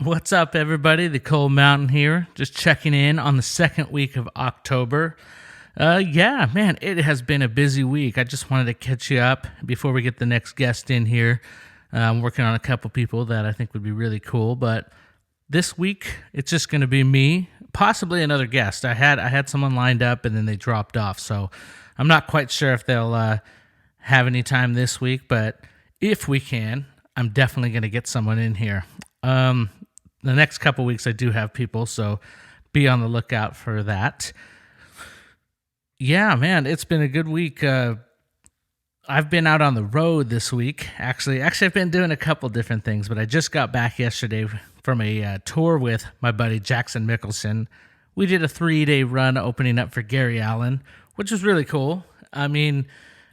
What's up, everybody? The Cold Mountain here, just checking in on the second week of October. Yeah, man, it has been a busy week. I just wanted to catch you up before we get the next guest in here. I'm working on a couple people that I think would be really cool, but this week it's just going to be me, possibly another guest. I had someone lined up and then they dropped off, so I'm not quite sure if they'll have any time this week, but if we can, I'm definitely going to get someone in here. The next couple weeks I do have people, so be on the lookout for that. Yeah, man, it's been a good week. I've been out on the road this week. Actually, I've been doing a couple different things, but I just got back yesterday from a tour with my buddy Jackson Michelson. We did a 3-day run opening up for Gary Allan, which was really cool. I mean,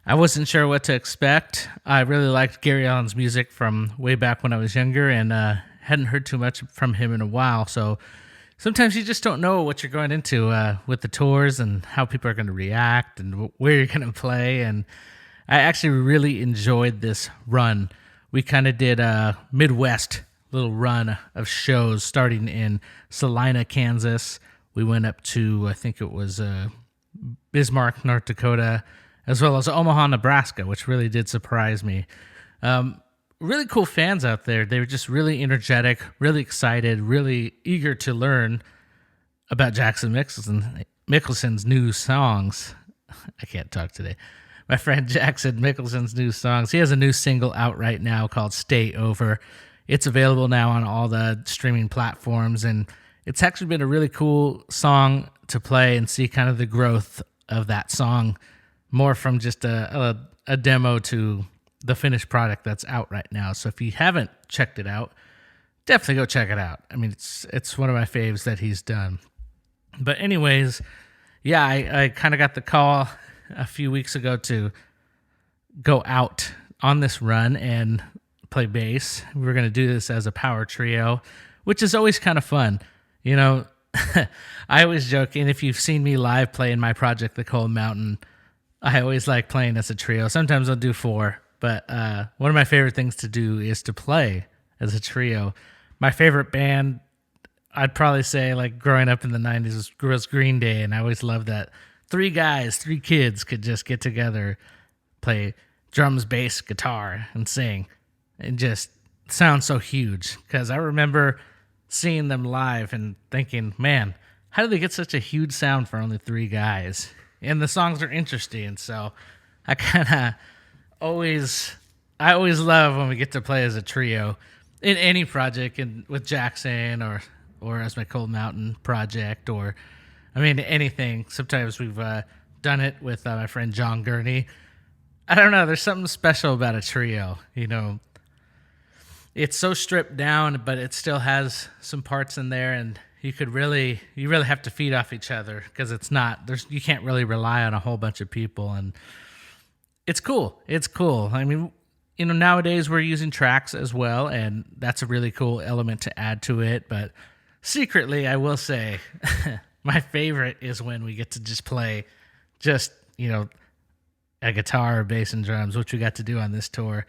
I wasn't sure what to expect. I really liked Gary Allan's music from way back when I was younger, and hadn't heard too much from him in a while. So sometimes you just don't know what you're going into with the tours and how people are going to react and where you're going to play. And I actually really enjoyed this run. We kind of did a Midwest little run of shows starting in Salina, Kansas. We went up to, I think it was Bismarck, North Dakota, as well as Omaha, Nebraska, which really did surprise me. Really cool fans out there. They were just really energetic, really excited, really eager to learn about Jackson Michelson's new songs. I can't talk today. My friend Jackson Michelson's new songs. He has a new single out right now called Stay Over. It's available now on all the streaming platforms, and it's actually been a really cool song to play and see kind of the growth of that song, more from just a demo to the finished product that's out right now. So if you haven't checked it out, definitely go check it out. I mean, it's one of my faves that he's done. But anyways, yeah, I kind of got the call a few weeks ago to go out on this run and play bass. We were going to do this as a power trio, which is always kind of fun. You know, I always joke, and if you've seen me live play in my project, The Cold Mountain, I always like playing as a trio. Sometimes I'll do 4. But one of my favorite things to do is to play as a trio. My favorite band, I'd probably say, like growing up in the 90s, was Green Day, and I always loved that 3 guys, 3 kids could just get together, play drums, bass, guitar, and sing. It just sounds so huge, because I remember seeing them live and thinking, man, how do they get such a huge sound for only 3 guys? And the songs are interesting, so I always love when we get to play as a trio in any project, and with Jackson or as my Cold Mountain project, or I mean anything. Sometimes we've done it with my friend John Gurney. I don't know, there's something special about a trio. You know, it's so stripped down, but it still has some parts in there, and you really have to feed off each other, because you can't really rely on a whole bunch of people. And it's cool. It's cool. I mean, you know, nowadays we're using tracks as well, and that's a really cool element to add to it. But secretly, I will say, my favorite is when we get to just play you know, a guitar, bass, and drums, which we got to do on this tour.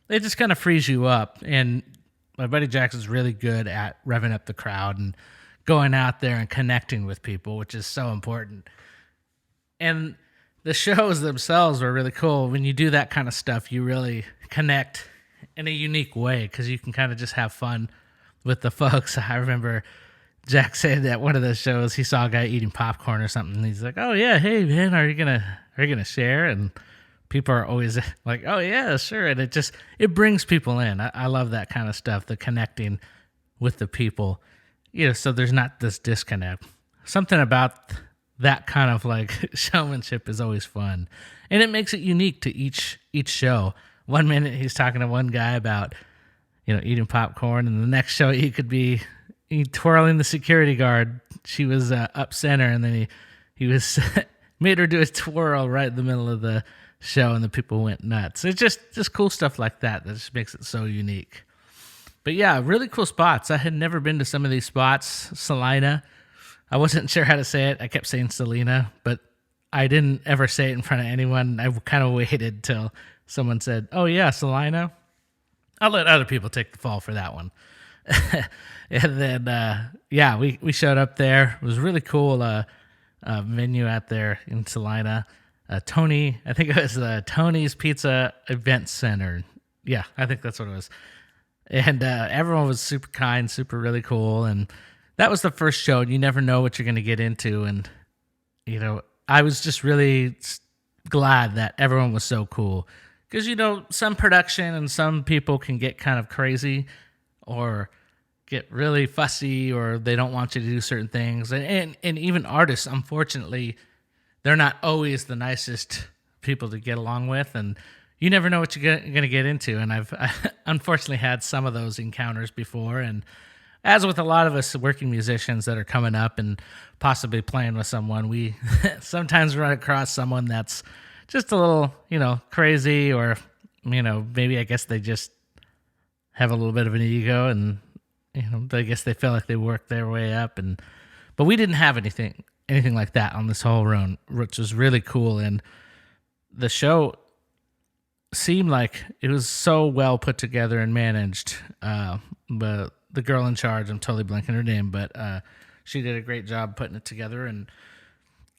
It just kind of frees you up. And my buddy Jackson's really good at revving up the crowd and going out there and connecting with people, which is so important. And the shows themselves were really cool. When you do that kind of stuff, you really connect in a unique way, because you can kind of just have fun with the folks. I remember Jack said at one of the shows he saw a guy eating popcorn or something, and he's like, "Oh yeah, hey man, are you gonna share?" And people are always like, "Oh yeah, sure." And it brings people in. I love that kind of stuff, the connecting with the people. You know, so there's not this disconnect. Something about that kind of like showmanship is always fun, and it makes it unique to each show. One minute he's talking to one guy about, you know, eating popcorn, and the next show he could be twirling the security guard. She was up center, and then he was made her do a twirl right in the middle of the show, and the people went nuts. It's just cool stuff like that just makes it so unique. But yeah, really cool spots. I had never been to some of these spots. Salina, I wasn't sure how to say it. I kept saying Selena, but I didn't ever say it in front of anyone. I kind of waited till someone said, "Oh yeah, Salina." I'll let other people take the fall for that one. And then yeah, we showed up there. It was really cool venue out there in Salina. Tony, I think it was Tony's Pizza Event Center. Yeah, I think that's what it was. And everyone was super kind, super really cool. And that was the first show, and you never know what you're going to get into. And, you know, I was just really glad that everyone was so cool. Because, you know, some production and some people can get kind of crazy or get really fussy, or they don't want you to do certain things. And even artists, unfortunately, they're not always the nicest people to get along with. And you never know what you're going to get into. And I unfortunately had some of those encounters before. And as with a lot of us working musicians that are coming up and possibly playing with someone, we sometimes run across someone that's just a little, you know, crazy, or, you know, maybe I guess they just have a little bit of an ego, and, you know, I guess they feel like they worked their way up. But we didn't have anything like that on this whole run, which was really cool. And the show seemed like it was so well put together and managed. But the girl in charge, I'm totally blanking her name, but she did a great job putting it together, and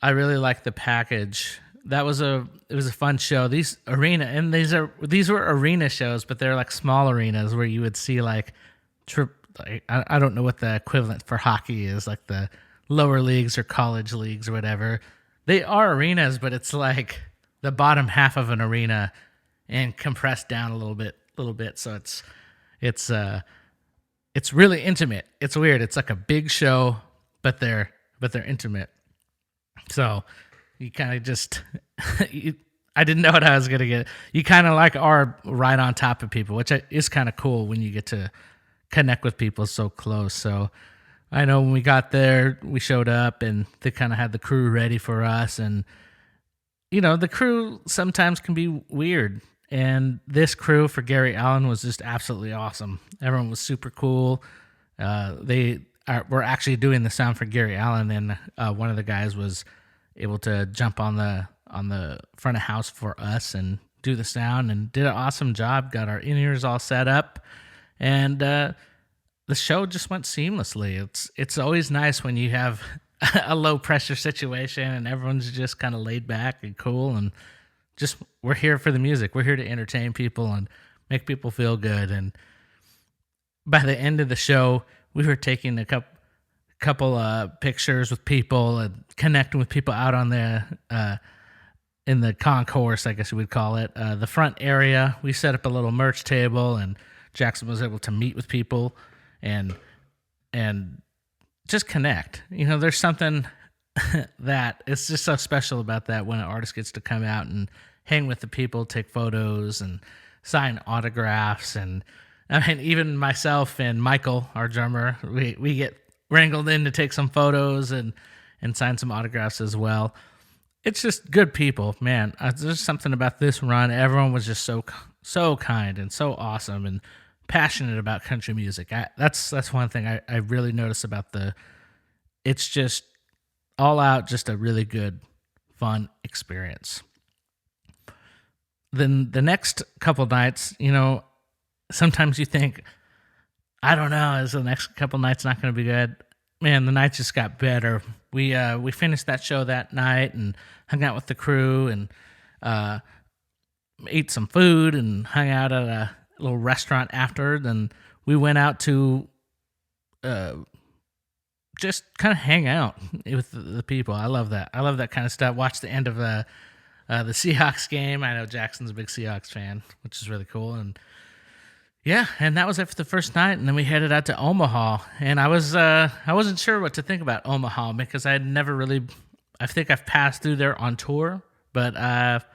I really liked the package. It was a fun show. These were arena shows, but they're like small arenas where you would see like I don't know what the equivalent for hockey is, like the lower leagues or college leagues or whatever. They are arenas, but it's like the bottom half of an arena and compressed down a little bit. So it's really intimate. It's weird. It's like a big show, but they're intimate. So you kind of just, I didn't know what I was going to get. You kind of like are right on top of people, which is kind of cool when you get to connect with people so close. So I know when we got there, we showed up and they kind of had the crew ready for us. And, you know, the crew sometimes can be weird. And this crew for Gary Allan was just absolutely awesome. Everyone was super cool. Were actually doing the sound for Gary Allan, and one of the guys was able to jump on the front of house for us and do the sound, and did an awesome job. Got our in-ears all set up, and the show just went seamlessly. It's always nice when you have a low pressure situation and everyone's just kind of laid back and cool, and just, we're here for the music. We're here to entertain people and make people feel good. And by the end of the show, we were taking a couple pictures with people and connecting with people out on in the concourse, I guess you would call it. The front area, we set up a little merch table, and Jackson was able to meet with people and just connect. You know, there's something that it's just so special about that when an artist gets to come out and hang with the people, take photos and sign autographs. And I mean, even myself and Michael, our drummer, we get wrangled in to take some photos and sign some autographs as well. It's just good people, man. There's something about this run. Everyone was just so kind and so awesome and passionate about country music. That's one thing I really notice about it's just all out, just a really good, fun experience. Then the next couple nights, you know, sometimes you think, I don't know, is the next couple nights not going to be good? Man, the nights just got better. We finished that show that night and hung out with the crew and ate some food and hung out at a little restaurant after. Then we went out to just kind of hang out with the people. I love that. I love that kind of stuff. Watch the end of the Seahawks game. I know Jackson's a big Seahawks fan, which is really cool. And yeah, and that was it for the first night. And then we headed out to Omaha. And I wasn't sure what to think about Omaha because I had never really, I think I've passed through there on tour, but I've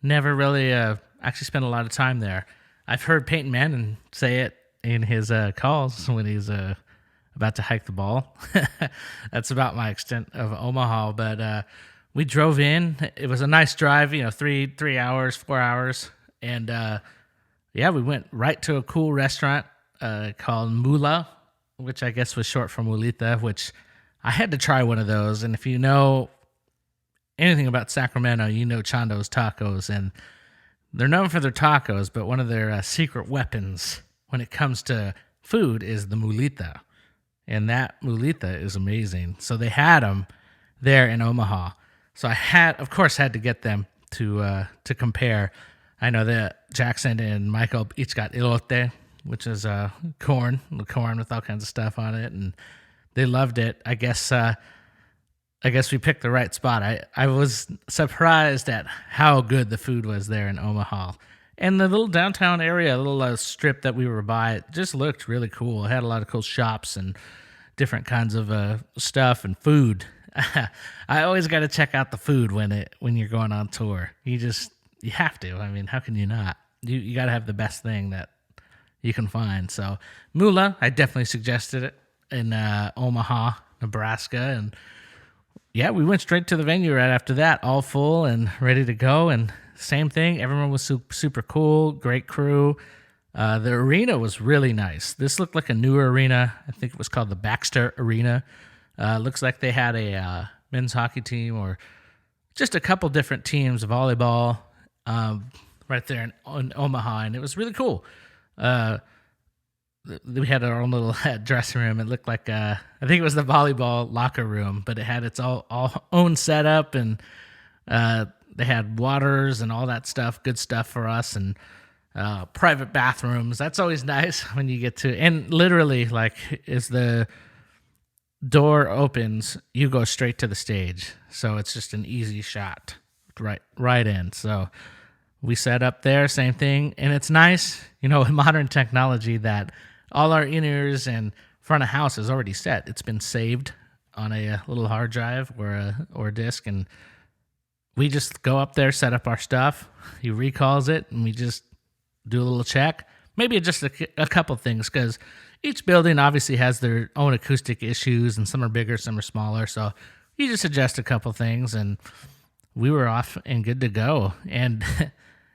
never really actually spent a lot of time there. I've heard Peyton Manning say it in his calls when he's about to hike the ball. That's about my extent of Omaha. But we drove in. It was a nice drive, 3 hours, 4 hours. And yeah, we went right to a cool restaurant called Mula, which I guess was short for Mulita, which I had to try one of those. And if you know anything about Sacramento, you know Chando's Tacos. And they're known for their tacos, but one of their secret weapons when it comes to food is the mulita, and that mulita is amazing. So they had them there in Omaha. So I of course, had to get them to compare. I know that Jackson and Michael each got elote, which is corn with all kinds of stuff on it, and they loved it. I guess we picked the right spot. I was surprised at how good the food was there in Omaha. And the little downtown area, little strip that we were by, just looked really cool. It had a lot of cool shops and different kinds of stuff and food. I always got to check out the food when you're going on tour. You have to. I mean, how can you not? You got to have the best thing that you can find. So Mula, I definitely suggested it in Omaha, Nebraska, and yeah, we went straight to the venue right after that, all full and ready to go. And same thing, everyone was super cool, great crew. The arena was really nice. This looked like a newer arena. I think it was called the Baxter Arena. Looks like they had a men's hockey team or just a couple different teams of volleyball right there in Omaha, and it was really cool. We had our own little dressing room. It looked like I think it was the volleyball locker room, but it had its all own setup, and they had waters and all that stuff, good stuff for us, and private bathrooms. That's always nice when you get to, and literally, like, as the door opens, you go straight to the stage, so it's just an easy shot right in. So we set up there, same thing, and it's nice, with modern technology, that all our in-ears and front of house is already set. It's been saved on a little hard drive or a disc, and we just go up there, set up our stuff. He recalls it, and we just do a little check. Maybe just a couple things, because each building obviously has their own acoustic issues, and some are bigger, some are smaller. So you just adjust a couple things, and we were off and good to go. And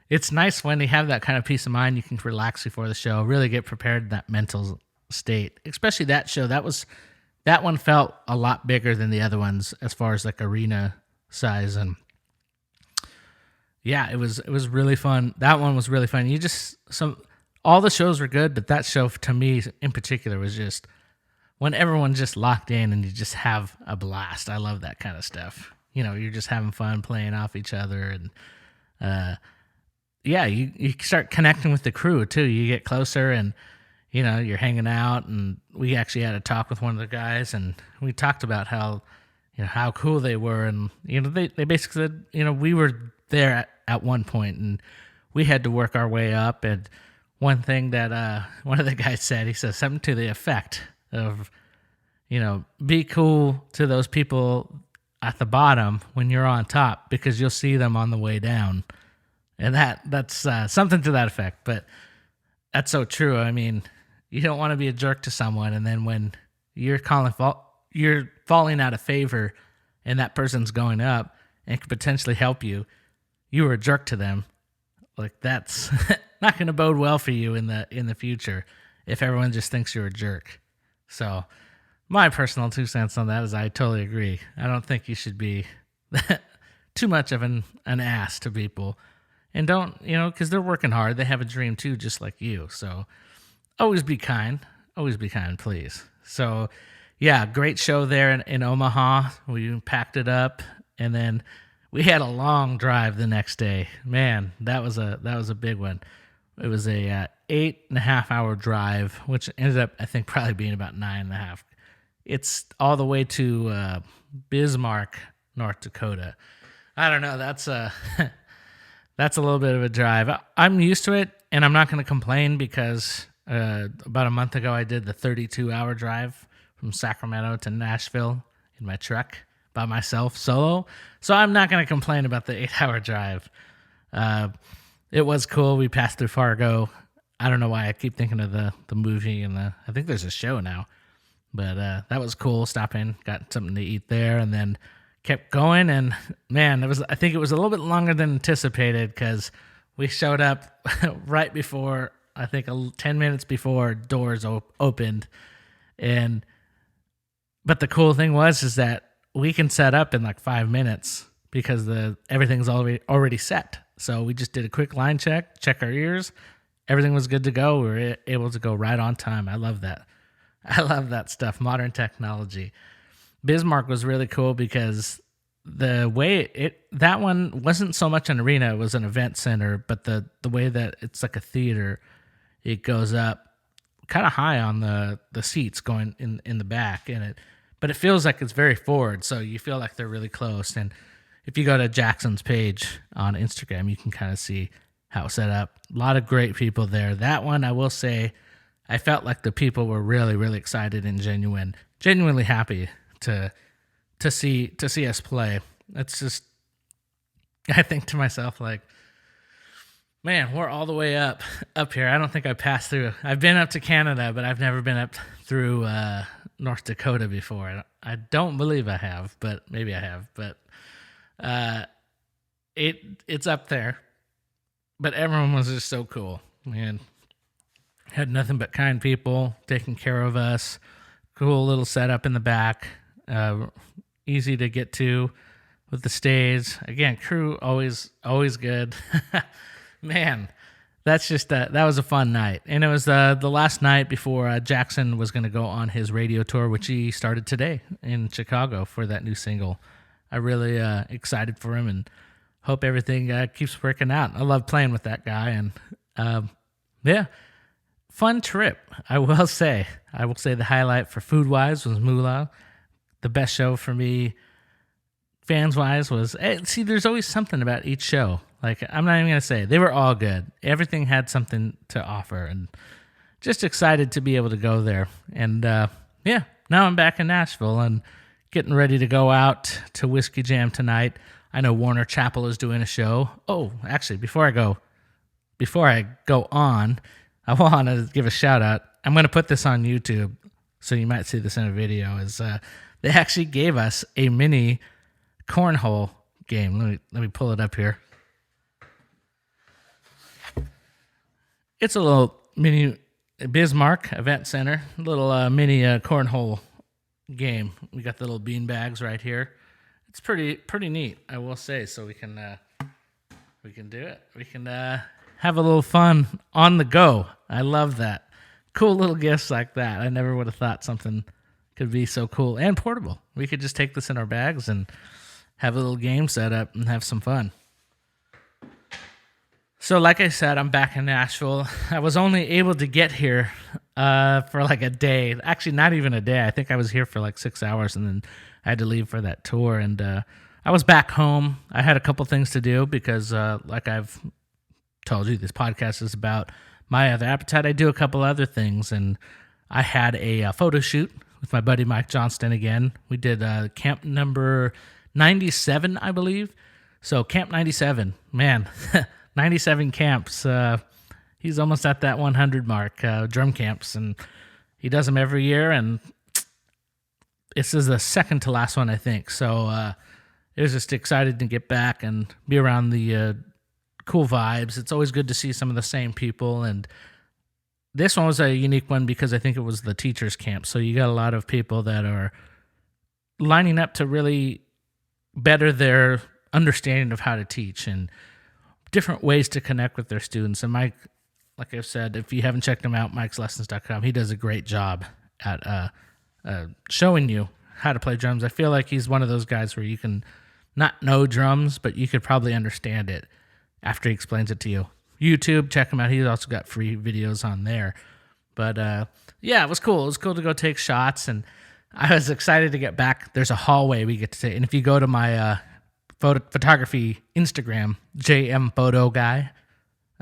it's nice when you have that kind of peace of mind. You can relax before the show, really get prepared in that mental state. Especially that show, that one felt a lot bigger than the other ones as far as like arena size, and yeah, it was really fun. That one was really fun. All the shows were good, but that show to me in particular was just when everyone just locked in and you just have a blast. I love that kind of stuff. You're just having fun playing off each other, and yeah, you start connecting with the crew too. You get closer, and you're hanging out. And we actually had a talk with one of the guys, and we talked about how cool they were, and they basically said we were there at one point, and we had to work our way up. And one thing that one of the guys said, he says something to the effect of, be cool to those people at the bottom when you're on top, because you'll see them on the way down. And that's something to that effect, but that's so true. I mean, you don't want to be a jerk to someone, and then when you're you're falling out of favor, and that person's going up and could potentially help you, you were a jerk to them. Like, that's not going to bode well for you in the future if everyone just thinks you're a jerk. So my personal 2 cents on that is I totally agree. I don't think you should be too much of an ass to people. And don't, because they're working hard. They have a dream too, just like you. So always be kind. Always be kind, please. So, yeah, great show there in Omaha. We packed it up, and then we had a long drive the next day. Man, that was a big one. It was a 8.5 hour drive, which ended up, I think, probably being about 9.5. It's all the way to Bismarck, North Dakota. I don't know. That's a little bit of a drive. I'm used to it, and I'm not going to complain, because about a month ago I did the 32-hour drive from Sacramento to Nashville in my truck by myself, solo. So I'm not going to complain about the 8-hour drive. It was cool. We passed through Fargo. I don't know why I keep thinking of the movie, and I think there's a show now. But that was cool. Stopping, got something to eat there, and then kept going. And man, I think it was a little bit longer than anticipated, because we showed up right before, I think 10 minutes before doors opened. But the cool thing is that we can set up in like 5 minutes, because everything's already set. So we just did a quick line check our ears, everything was good to go. We were able to go right on time. I love that. I love that stuff. Modern technology. Bismarck was really cool because the way that one wasn't so much an arena, it was an event center, but the way that it's like a theater, it goes up kind of high on the seats going in the back, but it feels like it's very forward, so you feel like they're really close. And if you go to Jackson's page on Instagram, you can kind of see how it's set up. A lot of great people there. That one, I will say, I felt like the people were really, really excited and genuinely happy to see us play. It's just, I think to myself, like, man, we're all the way up here. I don't think I passed through. I've been up to Canada, but I've never been up through North Dakota before. I don't believe I have, but maybe I have. But it's up there. But everyone was just so cool, man. Had nothing but kind people taking care of us. Cool little setup in the back. Easy to get to with the stage. Again, crew always good. Man, that's just that was a fun night. And it was the last night before Jackson was going to go on his radio tour, which he started today in Chicago for that new single. I really excited for him and hope everything keeps working out. I love playing with that guy. And yeah, fun trip, I will say. I will say the highlight for food-wise was Moolah. The best show for me, fans-wise, was... See, there's always something about each show. Like, I'm not even going to say. They were all good. Everything had something to offer. And just excited to be able to go there. And, yeah, now I'm back in Nashville and getting ready to go out to Whiskey Jam tonight. I know Warner Chappell is doing a show. Oh, actually, before I go on, I want to give a shout out. I'm going to put this on YouTube, so you might see this in a video. They actually gave us a mini cornhole game. Let me pull it up here. It's a little mini Bismarck Event Center, little mini cornhole game. We got the little bean bags right here. It's pretty neat, I will say. So we can do it. We can have a little fun on the go. I love that. Cool little gifts like that. I never would have thought something could be so cool and portable. We could just take this in our bags and have a little game set up and have some fun. So like I said, I'm back in Nashville. I was only able to get here for like a day. Actually, not even a day. I think I was here for like 6 hours, and then I had to leave for that tour. And I was back home. I had a couple things to do because, like I've told you, this podcast is about my other appetite. I do a couple other things, and I had a photo shoot with my buddy Mike Johnston again. We did camp number 97, I believe. So camp 97, man, 97 camps. He's almost at that 100 mark, drum camps, and he does them every year, and this is the second to last one, I think. So it was just excited to get back and be around the cool vibes. It's always good to see some of the same people, and this one was a unique one because I think it was the teachers' camp. So you got a lot of people that are lining up to really better their understanding of how to teach and different ways to connect with their students. And Mike, like I've said, if you haven't checked him out, Mike'sLessons.com, he does a great job at showing you how to play drums. I feel like he's one of those guys where you can not know drums, but you could probably understand it after he explains it to you. YouTube, check him out. He's also got free videos on there. But yeah, it was cool. It was cool to go take shots, and I was excited to get back. There's a hallway we get to take, and if you go to my photography Instagram, JM Photo Guy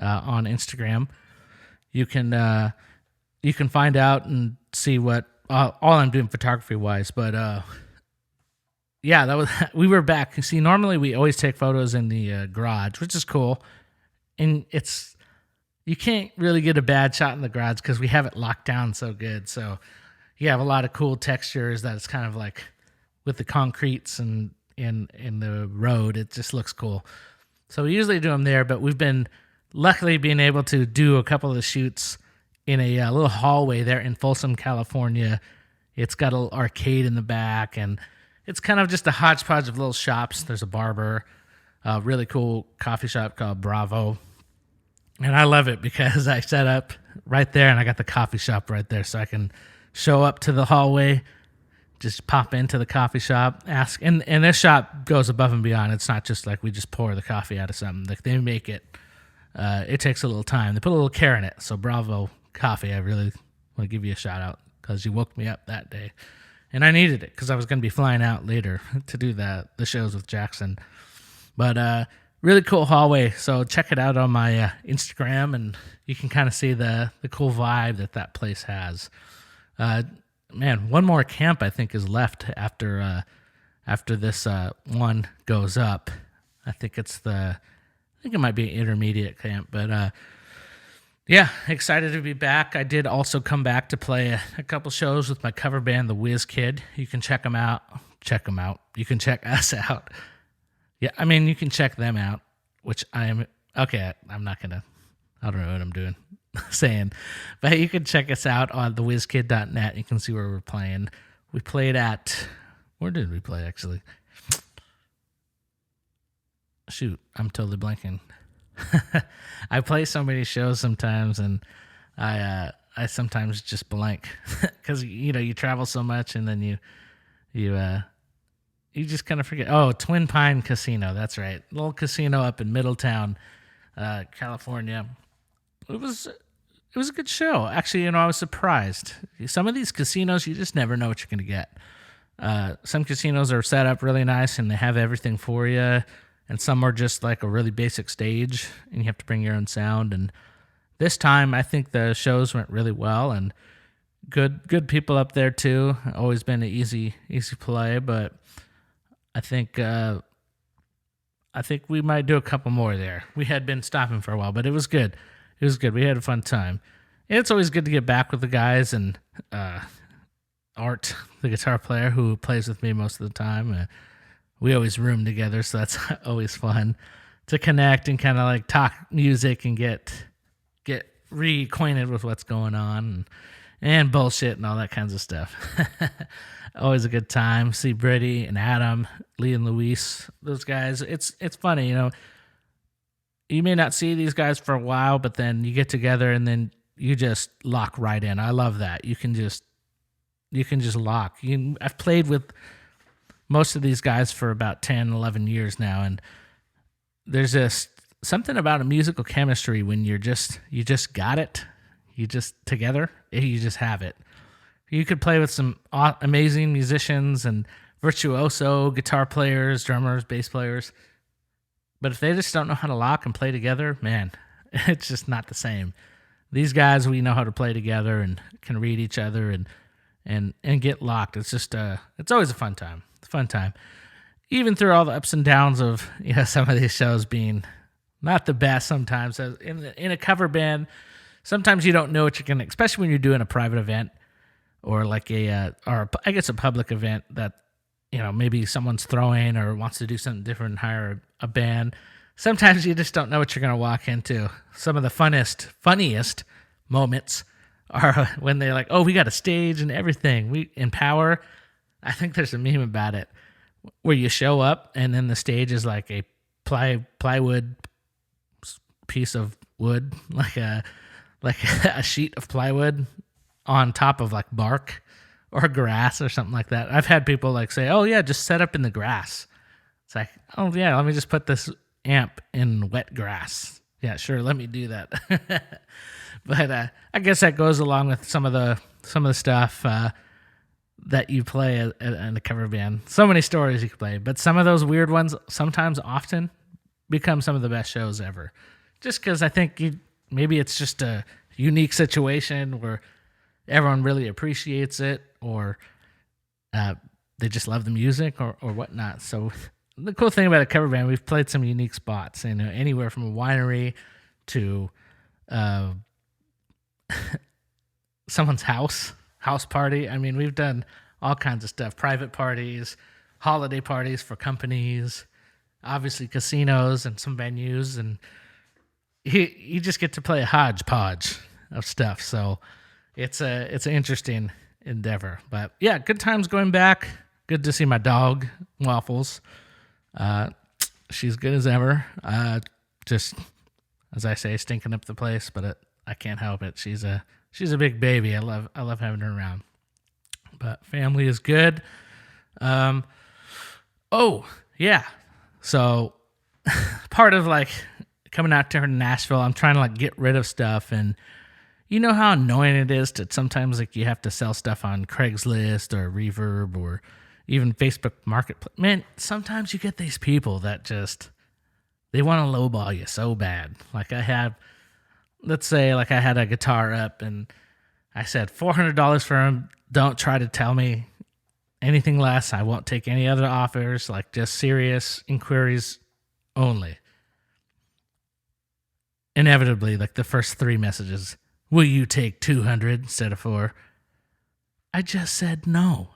on Instagram, you can find out and see what all I'm doing photography wise. But yeah, that was we were back. See, normally we always take photos in the garage, which is cool, and you can't really get a bad shot in the garage because we have it locked down so good. So you have a lot of cool textures that it's kind of like with the concretes and in the road, it just looks cool. So we usually do them there, but we've been luckily being able to do a couple of the shoots in a little hallway there in Folsom, California. It's got a little arcade in the back, and it's kind of just a hodgepodge of little shops. There's a barber, a really cool coffee shop called Bravo. And I love it because I set up right there and I got the coffee shop right there. So I can show up to the hallway, just pop into the coffee shop, ask. And this shop goes above and beyond. It's not just like we just pour the coffee out of something. Like they make it. It takes a little time. They put a little care in it. So bravo coffee. I really want to give you a shout out because you woke me up that day. And I needed it because I was going to be flying out later to do the shows with Jackson. But really cool hallway. So check it out on my Instagram, and you can kind of see the cool vibe that place has. Man, one more camp I think is left after this one goes up. I think it might be an intermediate camp, but yeah, excited to be back. I did also come back to play a couple shows with my cover band, The Whiz Kid. You can check them out. You can check us out. Yeah, I mean, you can check them out, which I am... Okay, I'm not going to... I don't know what I'm doing, saying. But you can check us out on thewizkid.net. You can see where we're playing. We played at... Where did we play, actually? Shoot, I'm totally blanking. I play so many shows sometimes, and I sometimes just blank because you travel so much, and then you just kind of forget. Oh, Twin Pine Casino, that's right, little casino up in Middletown, California. It was a good show, actually. I was surprised. Some of these casinos, you just never know what you're gonna get. Some casinos are set up really nice, and they have everything for you. And some are just like a really basic stage, and you have to bring your own sound. And this time, I think the shows went really well, and good people up there too. Always been an easy play, but I think we might do a couple more there. We had been stopping for a while, but it was good. It was good. We had a fun time. And it's always good to get back with the guys, and Art, the guitar player who plays with me most of the time. We always room together, so that's always fun to connect and kind of like talk music and get reacquainted with what's going on and bullshit and all that kinds of stuff. Always a good time. See Brittany and Adam, Lee and Luis, those guys. It's funny, You may not see these guys for a while, but then you get together and then you just lock right in. I love that. You can just lock. I've played with most of these guys for about 10, 11 years now, and there's just something about a musical chemistry when you just got it. You just together, you just have it. You could play with some amazing musicians and virtuoso guitar players, drummers, bass players, but if they just don't know how to lock and play together, man, it's just not the same. These guys, we know how to play together and can read each other and get locked. It's just it's always a fun time. Fun time, even through all the ups and downs of some of these shows being not the best. Sometimes in a cover band, sometimes you don't know what you're gonna, especially when you're doing a private event or like a public event that maybe someone's throwing or wants to do something different and hire a band. Sometimes you just don't know what you're gonna walk into. Some of the funniest moments are when they're like, "Oh, we got a stage and everything. We in Power." I think there's a meme about it where you show up and then the stage is like a plywood piece of wood, like a sheet of plywood on top of like bark or grass or something like that. I've had people like say, "Oh yeah, just set up in the grass." It's like, "Oh yeah, let me just put this amp in wet grass." Yeah, sure, let me do that. But I guess that goes along with some of the stuff that you play in a cover band. So many stories you can play, but some of those weird ones often become some of the best shows ever. Just because I think maybe it's just a unique situation where everyone really appreciates it, or they just love the music or whatnot. So the cool thing about a cover band, we've played some unique spots, anywhere from a winery to someone's house party. I mean, we've done all kinds of stuff, private parties, holiday parties for companies, obviously casinos and some venues, and you just get to play a hodgepodge of stuff. So it's an interesting endeavor, but yeah, good times going back. Good to see my dog Waffles. She's good as ever. as I say, stinking up the place, but I can't help it. She's a big baby. I love having her around. But family is good. Oh yeah. So part of like coming out to Nashville, I'm trying to like get rid of stuff, and you know how annoying it is to sometimes like you have to sell stuff on Craigslist or Reverb or even Facebook Marketplace. Man, sometimes you get these people that just they want to lowball you so bad. Like let's say like I had a guitar up and I said $400 for him. Don't try to tell me anything less. I won't take any other offers, like just serious inquiries only. Inevitably, like the first 3 messages, will you take 200 instead of 4? I just said no.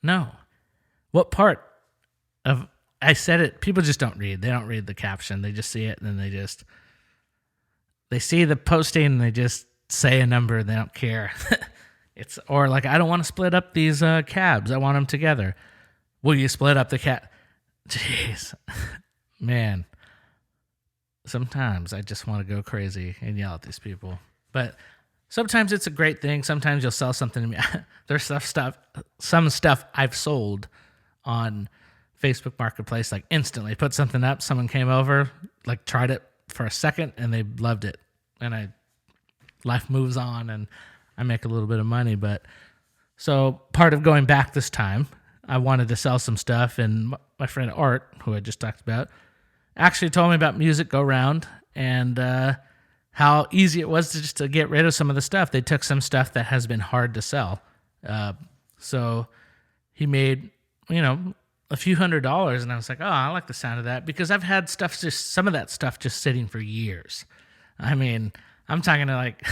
No. What part of I said it, people just don't read. They don't read the caption. They just see it and then they see the posting and they just say a number. They don't care. Or like, I don't want to split up these cabs. I want them together. Will you split up the cab? Jeez, man. Sometimes I just want to go crazy and yell at these people. But sometimes it's a great thing. Sometimes you'll sell something to me. There's some stuff I've sold on Facebook Marketplace, like instantly. Put something up, someone came over, like tried it for a second, and they loved it. And life moves on, and I make a little bit of money. But so part of going back this time, I wanted to sell some stuff, and my friend Art, who I just talked about, actually told me about Music Go Round and how easy it was to get rid of some of the stuff. They took some stuff that has been hard to sell. So he made, a few $100s, and I was like, oh, I like the sound of that, because I've had some of that stuff just sitting for years. I mean, I'm talking to like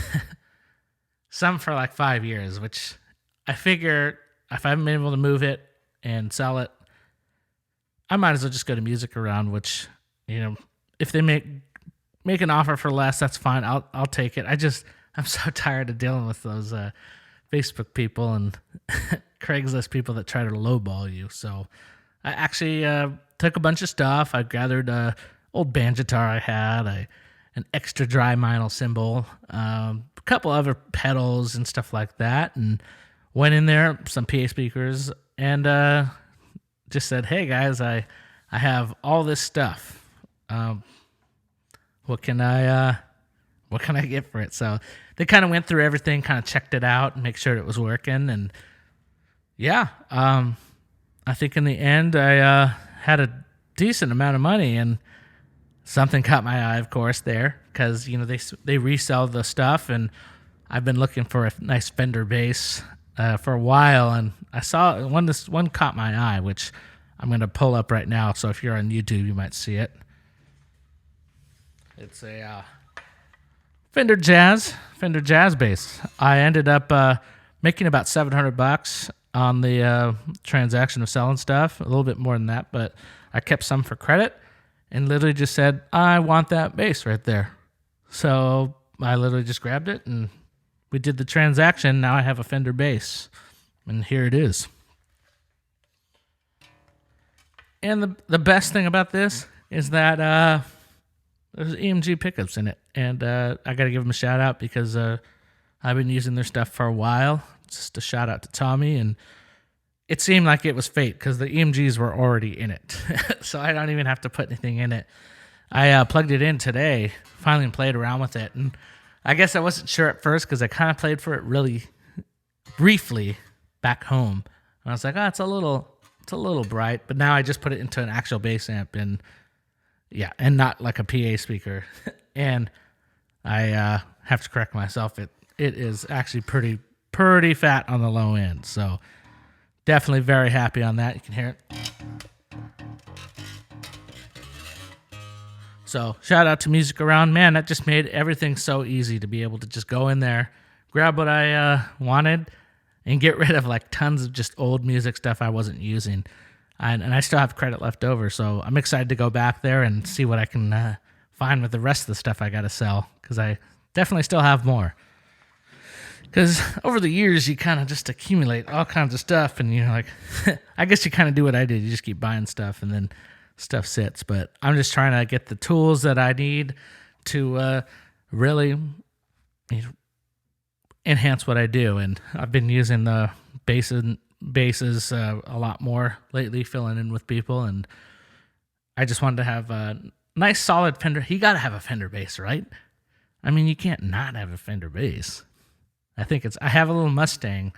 some for like 5 years, which I figure if I haven't been able to move it and sell it, I might as well just go to Music Around, which, if they make an offer for less, that's fine. I'll take it. I'm so tired of dealing with those Facebook people and Craigslist people that try to lowball you. So I actually took a bunch of stuff. I gathered an old band guitar I had, an extra dry vinyl cymbal, a couple other pedals and stuff like that, and went in there, some PA speakers, and just said, hey guys, I have all this stuff. What can I get for it? So they kind of went through everything, kind of checked it out and make sure it was working. And yeah, I think in the end I had a decent amount of money, and something caught my eye, of course, there, because they resell the stuff, and I've been looking for a nice Fender bass for a while, and I saw this one caught my eye, which I'm going to pull up right now. So if you're on YouTube, you might see it. It's a Fender Jazz bass. I ended up making about $700 on the transaction of selling stuff, a little bit more than that, but I kept some for credit and literally just said, I want that bass right there. So I literally just grabbed it and we did the transaction. Now I have a Fender bass, and here it is. And the best thing about this is that there's EMG pickups in it, and I got to give them a shout out because I've been using their stuff for a while. Just a shout out to Tommy, and it seemed like it was fate because the EMGs were already in it, so I don't even have to put anything in it. I plugged it in today, finally played around with it, and I guess I wasn't sure at first because I kind of played for it really briefly back home, and I was like, it's a little bright, but now I just put it into an actual bass amp, and yeah, and not like a PA speaker. And I have to correct myself. It is actually pretty fat on the low end. So definitely very happy on that. You can hear it. So shout out to Music Around. Man, that just made everything so easy to be able to just go in there, grab what I wanted, and get rid of like tons of just old music stuff I wasn't using. And I still have credit left over, so I'm excited to go back there and see what I can find with the rest of the stuff I got to sell, because I definitely still have more. Because over the years, you kind of just accumulate all kinds of stuff, and you're like, I guess you kind of do what I did. You just keep buying stuff, and then stuff sits. But I'm just trying to get the tools that I need to really enhance what I do. And I've been using the basses a lot more lately, filling in with people. And I just wanted to have a nice solid Fender. You got to have a Fender bass, right? I mean, you can't not have a Fender bass. I have a little Mustang,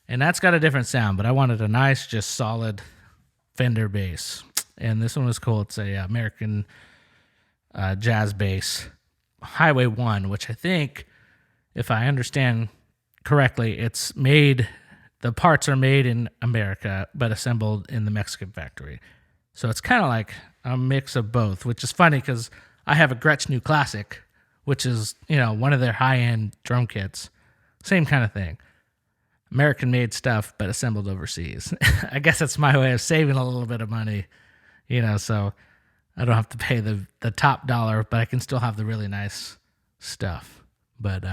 and that's got a different sound, but I wanted a nice, just solid Fender bass. And this one was cool. It's a American jazz bass, Highway 1, which I think, if I understand correctly, the parts are made in America, but assembled in the Mexican factory. So it's kind of like a mix of both, which is funny because I have a Gretsch New Classic, which is, one of their high-end drum kits. Same kind of thing. American-made stuff, but assembled overseas. I guess that's my way of saving a little bit of money, so I don't have to pay the top dollar, but I can still have the really nice stuff. But,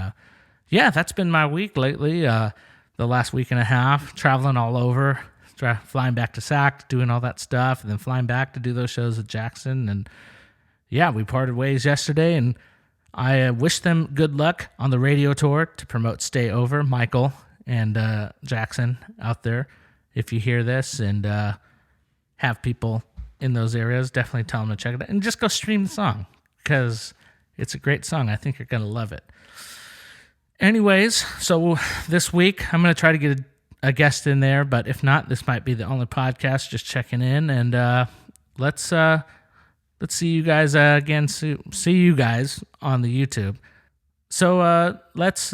that's been my week lately, the last week and a half, traveling all over, flying back to SAC, doing all that stuff, and then flying back to do those shows at Jackson. And, we parted ways yesterday, and I wish them good luck on the radio tour to promote Stay Over, Michael and Jackson out there. If you hear this and have people in those areas, definitely tell them to check it out. And just go stream the song because it's a great song. I think you're going to love it. Anyways, so this week I'm going to try to get a guest in there, but if not, this might be the only podcast, just checking in. And let's see you guys again. See you guys on the YouTube. So let's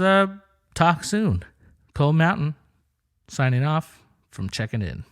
talk soon. Cold Mountain signing off from Checking In.